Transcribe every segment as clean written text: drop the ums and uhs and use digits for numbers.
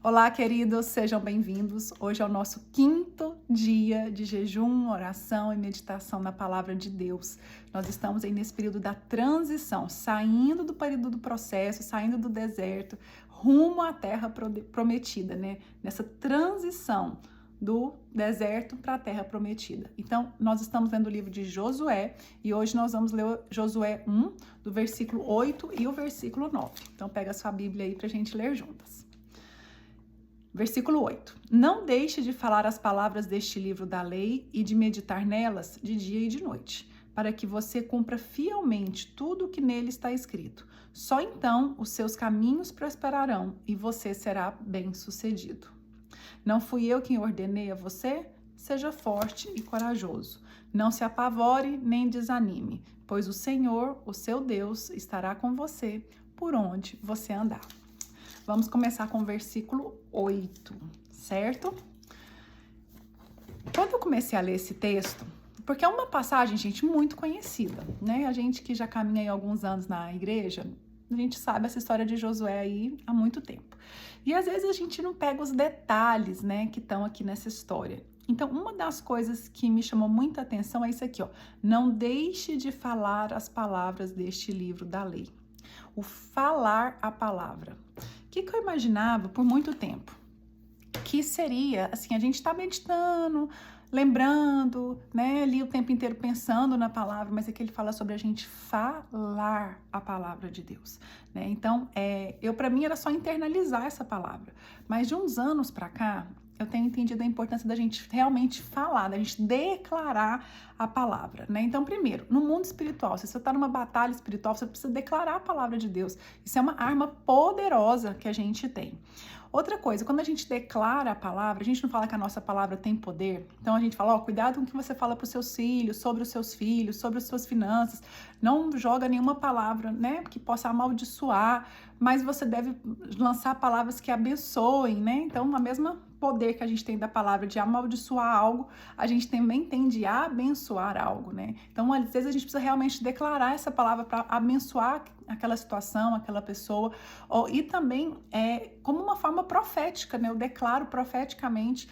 Olá, queridos, sejam bem-vindos. Hoje é o nosso 5º dia de jejum, oração e meditação na Palavra de Deus. Nós estamos aí nesse período da transição, saindo do período do processo, saindo do deserto, rumo à terra prometida, né? Nessa transição do deserto para a terra prometida. Então, nós estamos lendo o livro de Josué e hoje nós vamos ler Josué 1, do versículo 8 e o versículo 9. Então, pega a sua Bíblia aí para a gente ler juntas. Versículo 8. Não deixe de falar as palavras deste livro da lei e de meditar nelas de dia e de noite, para que você cumpra fielmente tudo o que nele está escrito. Só então os seus caminhos prosperarão e você será bem-sucedido. Não fui eu quem ordenei a você? Seja forte e corajoso. Não se apavore nem desanime, pois o Senhor, o seu Deus, estará com você por onde você andar. Vamos começar com o versículo 8, certo? Quando eu comecei a ler esse texto, porque é uma passagem, gente, muito conhecida, né? A gente que já caminha aí alguns anos na igreja, a gente sabe essa história de Josué aí há muito tempo. E às vezes a gente não pega os detalhes, né, que estão aqui nessa história. Então, uma das coisas que me chamou muita atenção é isso aqui, ó. Não deixe de falar as palavras deste livro da lei. O falar a palavra. O que eu imaginava por muito tempo? Que seria, assim, a gente tá meditando, lembrando, né, ali o tempo inteiro pensando na palavra, mas aqui ele fala sobre a gente falar a palavra de Deus, né? Então, para mim era só internalizar essa palavra, mas de uns anos para cá, eu tenho entendido a importância da gente realmente falar, da gente declarar a palavra, né? Então, primeiro, no mundo espiritual, se você está numa batalha espiritual, você precisa declarar a palavra de Deus. Isso é uma arma poderosa que a gente tem. Outra coisa, quando a gente declara a palavra, a gente não fala que a nossa palavra tem poder. Então a gente fala, ó, cuidado com o que você fala para os seus filhos, sobre as suas finanças. Não joga nenhuma palavra, né, que possa amaldiçoar, mas você deve lançar palavras que abençoem, né? Então, a mesma poder que a gente tem da palavra de amaldiçoar algo, a gente também tem de abençoar algo, né? Então, às vezes a gente precisa realmente declarar essa palavra para abençoar aquela situação, aquela pessoa, e também como uma forma profética, né? Eu declaro profeticamente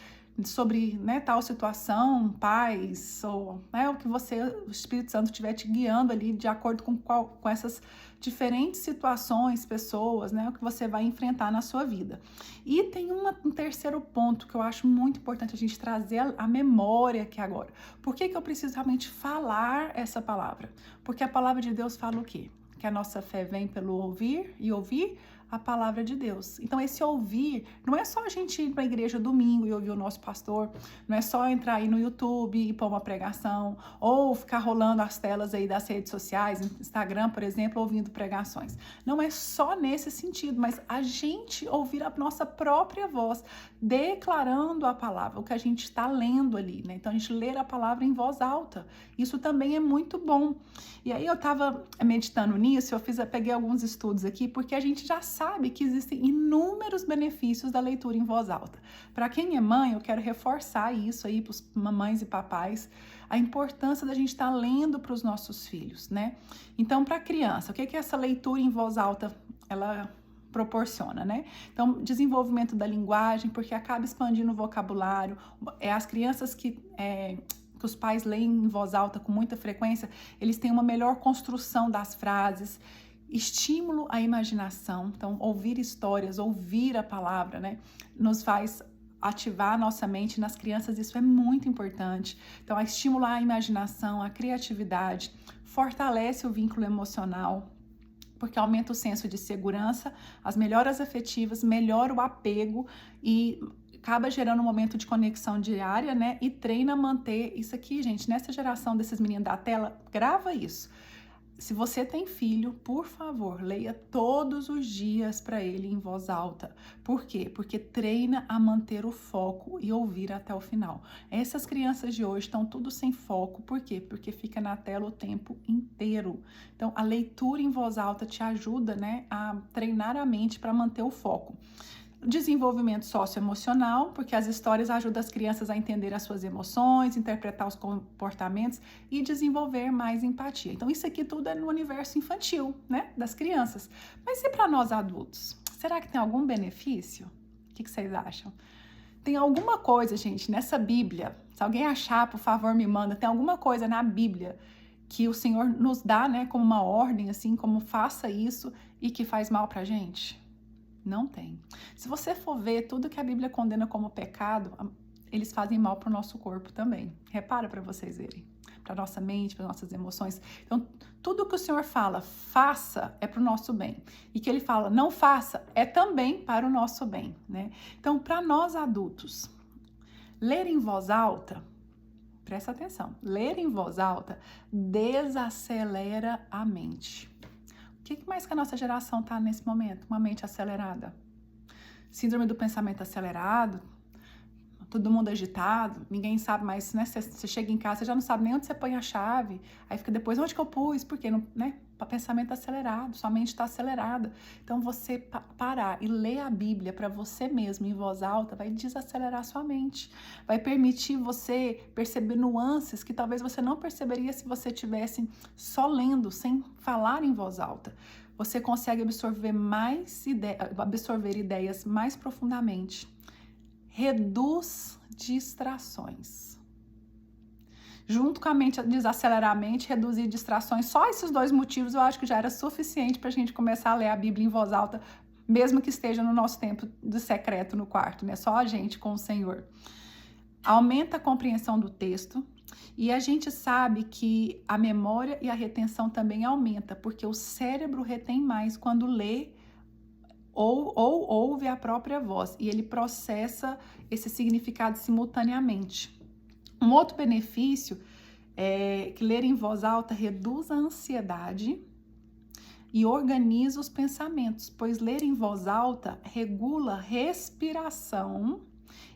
sobre, né, tal situação, paz, ou, né, o que você, o Espírito Santo estiver te guiando ali de acordo com essas diferentes situações, pessoas, né, o que você vai enfrentar na sua vida. E tem um terceiro ponto que eu acho muito importante a gente trazer a memória aqui agora. Por que eu preciso realmente falar essa palavra? Porque a palavra de Deus fala o quê? Que a nossa fé vem pelo ouvir e ouvir a palavra de Deus. Então, esse ouvir, não é só a gente ir para a igreja domingo e ouvir o nosso pastor, não é só entrar aí no YouTube e pôr uma pregação, ou ficar rolando as telas aí das redes sociais, Instagram, por exemplo, ouvindo pregações. Não é só nesse sentido, mas a gente ouvir a nossa própria voz, declarando a palavra, o que a gente está lendo ali, né? Então, a gente ler a palavra em voz alta. Isso também é muito bom. E aí eu estava meditando nisso, peguei alguns estudos aqui, porque a gente já sabe que existem inúmeros benefícios da leitura em voz alta. Para quem é mãe, eu quero reforçar isso aí para os mamães e papais, a importância da gente estar lendo para os nossos filhos, né? Então, para a criança, o que essa leitura em voz alta, ela proporciona, né? Então, desenvolvimento da linguagem, porque acaba expandindo o vocabulário. As crianças que os pais leem em voz alta com muita frequência, eles têm uma melhor construção das frases, estímulo à imaginação. Então, ouvir histórias, ouvir a palavra, né, nos faz ativar a nossa mente. Nas crianças isso é muito importante. Então, estimular a imaginação, a criatividade, fortalece o vínculo emocional, porque aumenta o senso de segurança, as melhoras afetivas, melhora o apego e acaba gerando um momento de conexão diária, né? E treina a manter isso aqui, gente. Nessa geração desses meninos da tela, grava isso. Se você tem filho, por favor, leia todos os dias para ele em voz alta. Por quê? Porque treina a manter o foco e ouvir até o final. Essas crianças de hoje estão tudo sem foco. Por quê? Porque fica na tela o tempo inteiro. Então, a leitura em voz alta te ajuda, né, a treinar a mente para manter o foco. Desenvolvimento socioemocional, porque as histórias ajudam as crianças a entender as suas emoções, interpretar os comportamentos e desenvolver mais empatia. Então, isso aqui tudo é no universo infantil, né, das crianças. Mas e para nós adultos? Será que tem algum benefício? O que vocês acham? Tem alguma coisa, gente, nessa Bíblia, se alguém achar, por favor, me manda, tem alguma coisa na Bíblia que o Senhor nos dá, né, como uma ordem, assim, como faça isso e que faz mal pra gente? Não tem. Se você for ver tudo que a Bíblia condena como pecado, eles fazem mal pro nosso corpo também. Repara para vocês verem. Para nossa mente, para nossas emoções. Então, tudo que o Senhor fala, faça, é para o nosso bem. E que Ele fala, não faça, é também para o nosso bem, né? Então, para nós adultos, ler em voz alta, presta atenção, ler em voz alta desacelera a mente. O que mais que a nossa geração está nesse momento? Uma mente acelerada. Síndrome do pensamento acelerado, todo mundo agitado, ninguém sabe mais, né? Você chega em casa, você já não sabe nem onde você põe a chave, aí fica depois, onde que eu pus? Por quê? Não, né? Pensamento acelerado, sua mente está acelerada. Então, você parar e ler a Bíblia para você mesmo em voz alta vai desacelerar sua mente, vai permitir você perceber nuances que talvez você não perceberia se você estivesse só lendo, sem falar em voz alta. Você consegue absorver ideias mais profundamente. Reduz distrações. Junto com a mente, desacelerar a mente, reduzir distrações. Só esses dois motivos eu acho que já era suficiente para a gente começar a ler a Bíblia em voz alta, mesmo que esteja no nosso tempo de secreto no quarto, né? Só a gente com o Senhor. Aumenta a compreensão do texto e a gente sabe que a memória e a retenção também aumenta, porque o cérebro retém mais quando lê ou ouve a própria voz e ele processa esse significado simultaneamente. Um outro benefício é que ler em voz alta reduz a ansiedade e organiza os pensamentos, pois ler em voz alta regula a respiração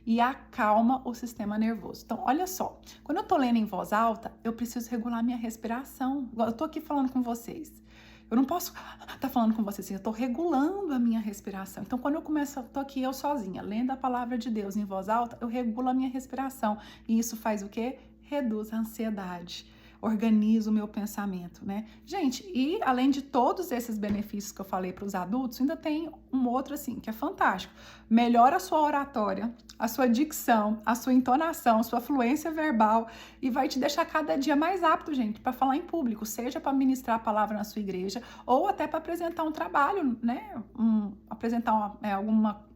e acalma o sistema nervoso. Então, olha só, quando eu tô lendo em voz alta, eu preciso regular minha respiração. Eu tô aqui falando com vocês. Eu não posso estar falando com vocês assim, eu estou regulando a minha respiração. Então, quando eu começo, estou aqui eu sozinha, lendo a palavra de Deus em voz alta, eu regulo a minha respiração. E isso faz o quê? Reduz a ansiedade, organiza o meu pensamento, né? Gente, e além de todos esses benefícios que eu falei para os adultos, ainda tem um outro assim, que é fantástico. Melhora a sua oratória, a sua dicção, a sua entonação, a sua fluência verbal e vai te deixar cada dia mais apto, gente, para falar em público, seja para ministrar a palavra na sua igreja ou até para apresentar um trabalho, né? Apresentar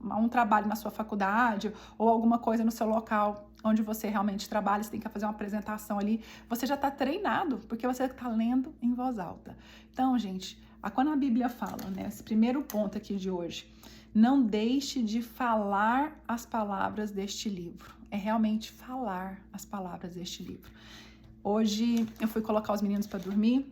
um trabalho na sua faculdade ou alguma coisa no seu local onde você realmente trabalha, você tem que fazer uma apresentação ali, você já está treinado, porque você está lendo em voz alta. Então, gente, quando a Bíblia fala, né, esse primeiro ponto aqui de hoje, não deixe de falar as palavras deste livro. É realmente falar as palavras deste livro. Hoje eu fui colocar os meninos para dormir,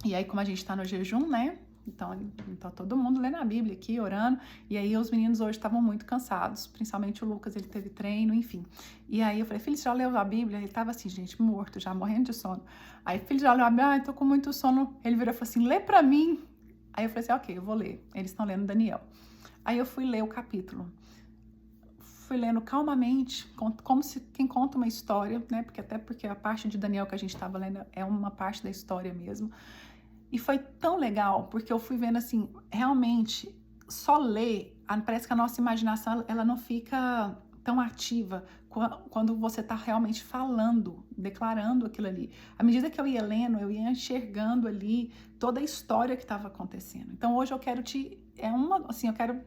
e aí como a gente está no jejum, né, então todo mundo lendo a Bíblia aqui, orando, e aí os meninos hoje estavam muito cansados, principalmente o Lucas, ele teve treino, enfim. E aí eu falei, filho, você já leu a Bíblia? Ele tava assim, gente, morto, já morrendo de sono. Aí, filho, já leu a Bíblia? Tô com muito sono. Ele virou e falou assim, lê pra mim. Aí eu falei assim, ok, eu vou ler. Eles estão lendo Daniel. Aí eu fui ler o capítulo. Fui lendo calmamente, como se quem conta uma história, né? Porque a parte de Daniel que a gente estava lendo é uma parte da história mesmo. E foi tão legal, porque eu fui vendo assim, realmente, só ler, parece que a nossa imaginação, ela não fica tão ativa quando você está realmente falando, declarando aquilo ali. À medida que eu ia lendo, eu ia enxergando ali toda a história que estava acontecendo. Então hoje eu quero eu quero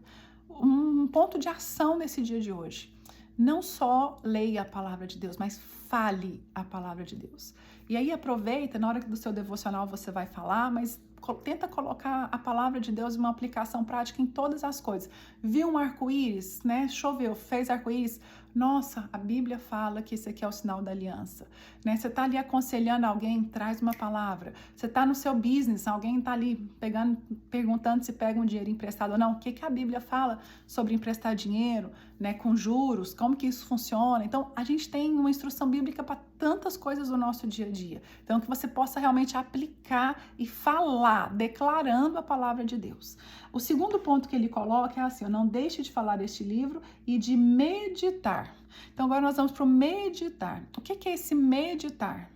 um ponto de ação nesse dia de hoje. Não só leia a palavra de Deus, mas fale a palavra de Deus. E aí aproveita, na hora do seu devocional você vai falar, mas tenta colocar a palavra de Deus em uma aplicação prática em todas as coisas. Viu um arco-íris, né? Choveu, fez arco-íris. Nossa, a Bíblia fala que esse aqui é o sinal da aliança, né? Você tá ali aconselhando alguém, traz uma palavra. Você tá no seu business, alguém tá ali perguntando se pega um dinheiro emprestado ou não. O que a Bíblia fala sobre emprestar dinheiro, né? Com juros, como que isso funciona. Então, a gente tem uma instrução bíblica para tantas coisas do nosso dia a dia. Então, que você possa realmente aplicar e falar, declarando a palavra de Deus. O segundo ponto que ele coloca é assim, não deixe de falar deste livro e de meditar. Então, agora nós vamos para o meditar. O que é esse meditar?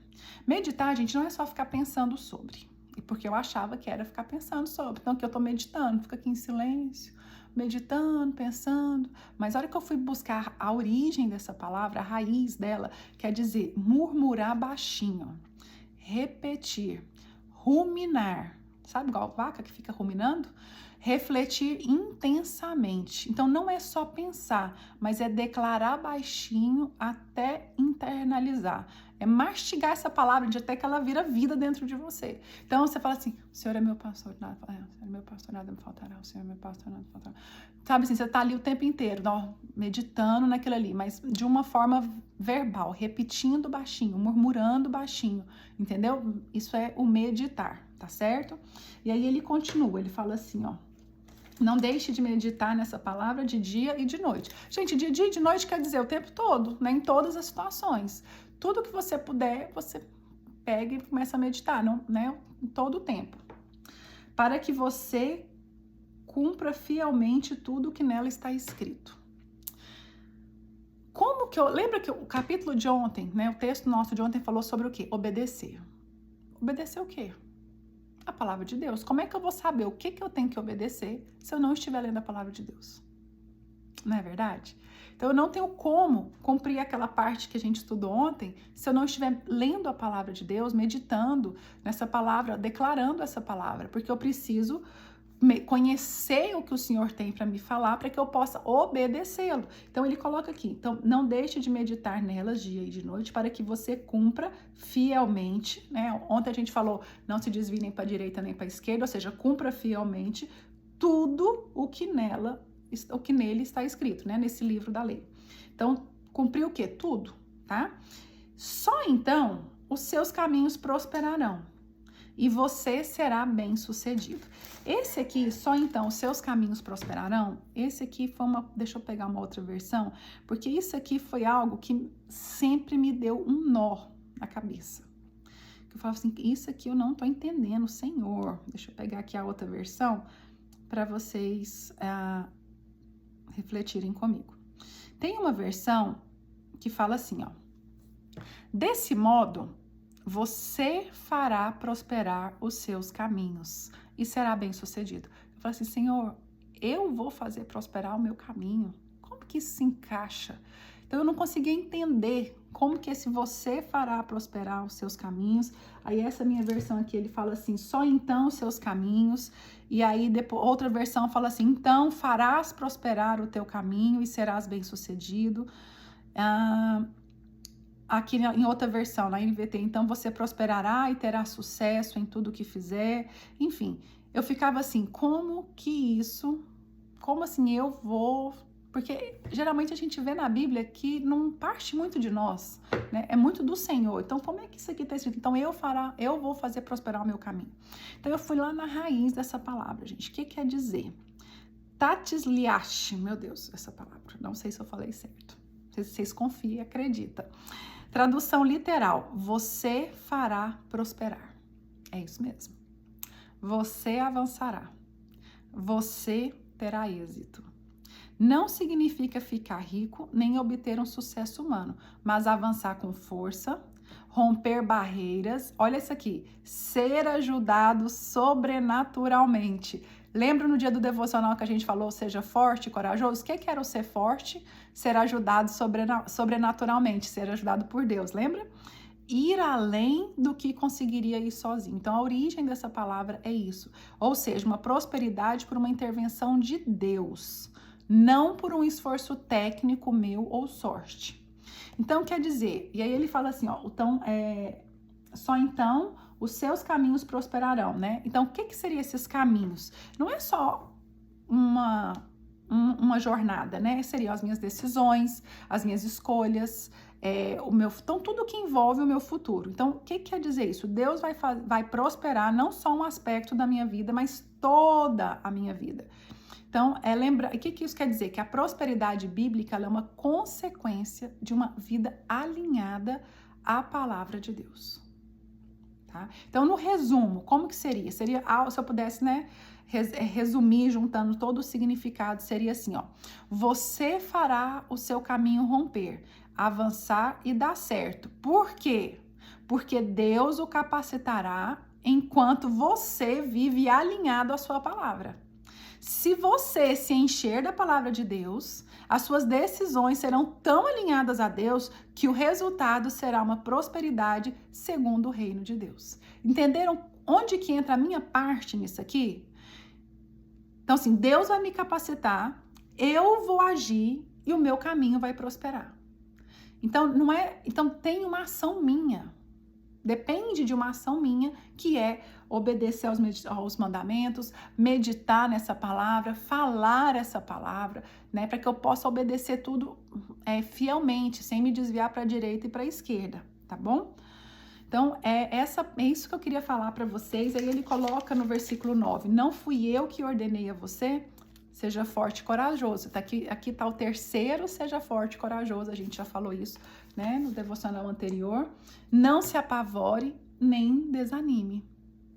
Meditar, gente, não é só ficar pensando sobre. E porque eu achava que era ficar pensando sobre. Então, aqui eu estou meditando, fico aqui em silêncio, meditando, pensando, mas a hora que eu fui buscar a origem dessa palavra, a raiz dela, quer dizer murmurar baixinho, repetir, ruminar, sabe igual vaca que fica ruminando? Refletir intensamente. Então não é só pensar, mas é declarar baixinho até internalizar. É mastigar essa palavra de até que ela vira vida dentro de você. Então você fala assim: o Senhor é meu pastor, nada, o Senhor é meu pastor, nada me faltará, o Senhor é meu pastor, nada me faltará. Sabe assim, você tá ali o tempo inteiro, ó, meditando naquilo ali, mas de uma forma verbal, repetindo baixinho, murmurando baixinho, entendeu? Isso é o meditar, tá certo? E aí ele continua, ele fala assim, ó: não deixe de meditar nessa palavra de dia e de noite. Gente, de dia e de noite quer dizer o tempo todo, né? Em todas as situações. Tudo que você puder, você pega e começa a meditar, não, né? Em todo o tempo. Para que você cumpra fielmente tudo que nela está escrito. Como que eu... Lembra que o capítulo de ontem, né? O texto nosso de ontem falou sobre o quê? Obedecer. Obedecer o quê? A palavra de Deus. Como é que eu vou saber o que eu tenho que obedecer se eu não estiver lendo a palavra de Deus? Não é verdade? Então eu não tenho como cumprir aquela parte que a gente estudou ontem se eu não estiver lendo a palavra de Deus, meditando nessa palavra, declarando essa palavra, porque eu preciso conhecer o que o Senhor tem para me falar para que eu possa obedecê-lo. Então ele coloca aqui: então não deixe de meditar nelas dia e de noite para que você cumpra fielmente, né? Ontem a gente falou: não se desvie nem para a direita nem para a esquerda, ou seja, cumpra fielmente tudo o que nele está escrito, né? Nesse livro da lei. Então, cumprir o quê? Tudo, tá? Só então os seus caminhos prosperarão e você será bem-sucedido. Esse aqui, só então os seus caminhos prosperarão, esse aqui foi deixa eu pegar uma outra versão, porque isso aqui foi algo que sempre me deu um nó na cabeça. Eu falo assim: isso aqui eu não tô entendendo, Senhor. Deixa eu pegar aqui a outra versão para vocês refletirem comigo. Tem uma versão que fala assim, ó: desse modo, você fará prosperar os seus caminhos e será bem-sucedido. Eu falo assim: Senhor, eu vou fazer prosperar o meu caminho. Como que isso se encaixa? Então eu não conseguia entender como que esse você fará prosperar os seus caminhos. Aí essa minha versão aqui, ele fala assim: só então os seus caminhos. E aí depois, outra versão fala assim: então farás prosperar o teu caminho e serás bem-sucedido. Aqui em outra versão, na NVT, então você prosperará e terá sucesso em tudo que fizer. Enfim, eu ficava assim: como assim eu vou... Porque geralmente a gente vê na Bíblia que não parte muito de nós, né? É muito do Senhor. Então, como é que isso aqui está escrito? Então, eu vou fazer prosperar o meu caminho. Então, eu fui lá na raiz dessa palavra, gente. O que quer dizer? Tatisliash, meu Deus, essa palavra. Não sei se eu falei certo. Vocês confiam e acreditam. Tradução literal: você fará prosperar. É isso mesmo. Você avançará. Você terá êxito. Não significa ficar rico nem obter um sucesso humano, mas avançar com força, romper barreiras. Olha isso aqui: ser ajudado sobrenaturalmente. Lembra no dia do devocional que a gente falou, seja forte e corajoso? O que era o ser forte? Ser ajudado sobrenaturalmente, ser ajudado por Deus, lembra? Ir além do que conseguiria ir sozinho. Então, a origem dessa palavra é isso. Ou seja, uma prosperidade por uma intervenção de Deus, não por um esforço técnico meu ou sorte. Então, quer dizer, e aí ele fala assim, ó, então, só então os seus caminhos prosperarão, né? Então, o que seriam esses caminhos? Não é só uma jornada, né? Seriam as minhas decisões, as minhas escolhas, então tudo que envolve o meu futuro. Então, o que quer dizer isso? Deus vai prosperar não só um aspecto da minha vida, mas toda a minha vida. Então, o que isso quer dizer? Que a prosperidade bíblica ela é uma consequência de uma vida alinhada à palavra de Deus. Tá? Então, no resumo, como que seria? Seria, se eu pudesse, né, resumir, juntando todo o significado, seria assim, ó: você fará o seu caminho romper, avançar e dar certo. Por quê? Porque Deus o capacitará enquanto você vive alinhado à sua palavra. Se você se encher da palavra de Deus, as suas decisões serão tão alinhadas a Deus que o resultado será uma prosperidade segundo o reino de Deus. Entenderam onde que entra a minha parte nisso aqui? Então, assim, Deus vai me capacitar, eu vou agir e o meu caminho vai prosperar. Então, então tem uma ação minha. Depende de uma ação minha, que é obedecer aos mandamentos, meditar nessa palavra, falar essa palavra, né? Para que eu possa obedecer tudo fielmente, sem me desviar para a direita e para a esquerda, tá bom? Então, é isso que eu queria falar para vocês. Aí ele coloca no versículo 9, não fui eu que ordenei a você, seja forte e corajoso. Aqui tá o terceiro, seja forte e corajoso, a gente já falou isso, né, no devocional anterior. Não se apavore, nem desanime.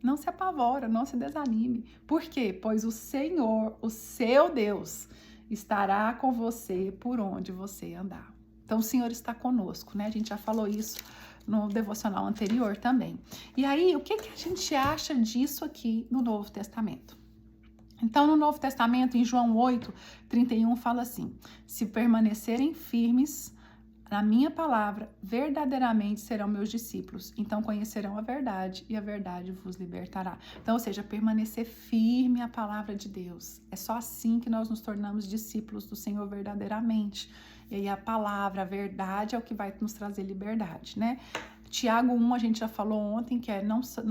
Não se apavora, não se desanime. Por quê? Pois o Senhor, o seu Deus, estará com você por onde você andar. Então, o Senhor está conosco, né? A gente já falou isso no devocional anterior também. E aí, o que a gente acha disso aqui no Novo Testamento? Então, no Novo Testamento, em João 8:31, fala assim: se permanecerem firmes na minha palavra, verdadeiramente serão meus discípulos. Então conhecerão a verdade e a verdade vos libertará. Então, ou seja, permanecer firme à palavra de Deus. É só assim que nós nos tornamos discípulos do Senhor verdadeiramente. E aí a palavra, a verdade é o que vai nos trazer liberdade, né? Tiago 1, a gente já falou ontem, que é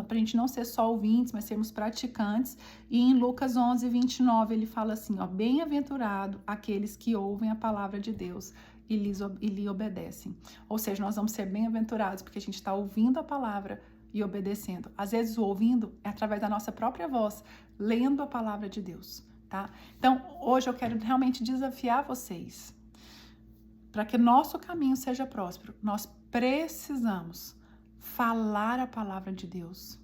para a gente não ser só ouvintes, mas sermos praticantes. E em Lucas 11:29, ele fala assim, ó, bem-aventurado aqueles que ouvem a palavra de Deus e lhe obedecem. Ou seja, nós vamos ser bem-aventurados porque a gente está ouvindo a palavra e obedecendo. Às vezes o ouvindo é através da nossa própria voz, lendo a palavra de Deus, tá? Então, hoje eu quero realmente desafiar vocês. Para que nosso caminho seja próspero, nós precisamos falar a palavra de Deus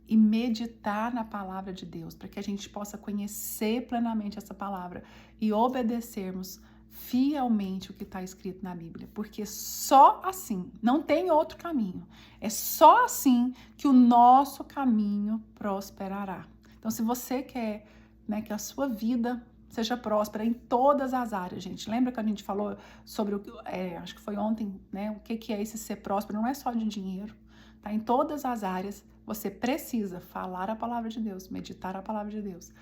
e meditar na palavra de Deus, para que a gente possa conhecer plenamente essa palavra e obedecermos fielmente o que está escrito na Bíblia, porque só assim, não tem outro caminho, é só assim que o nosso caminho prosperará. Então, se você quer, né, que a sua vida seja próspera em todas as áreas, gente. Lembra que a gente falou sobre, acho que foi ontem, né? O que é esse ser próspero? Não é só de dinheiro, tá? Em todas as áreas, você precisa falar a palavra de Deus, meditar a palavra de Deus